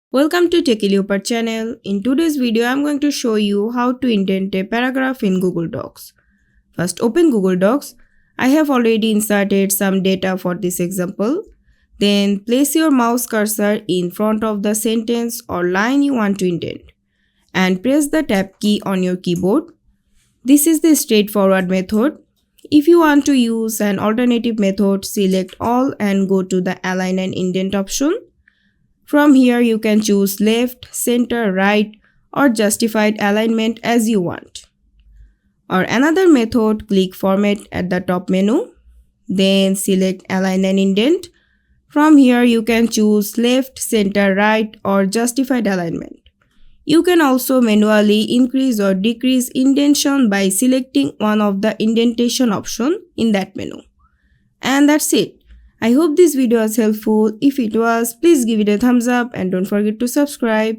Welcome to Techie Leopard channel. In today's video, I'm going to show you how to indent a paragraph in Google Docs. First, open Google Docs. I have already inserted some data for this example. Then, place your mouse cursor in front of the sentence or line you want to indent and press the Tab key on your keyboard. This is the straightforward method. If you want to use an alternative method, select All and go to the Align and Indent option. From here, you can choose left, center, right, or justified alignment as you want. Or another method, click Format at the top menu. Then select Align and Indent. From here, you can choose left, center, right, or justified alignment. You can also manually increase or decrease indentation by selecting one of the indentation option in that menu. And that's it. I hope this video was helpful. If it was, please give it a thumbs up and don't forget to subscribe.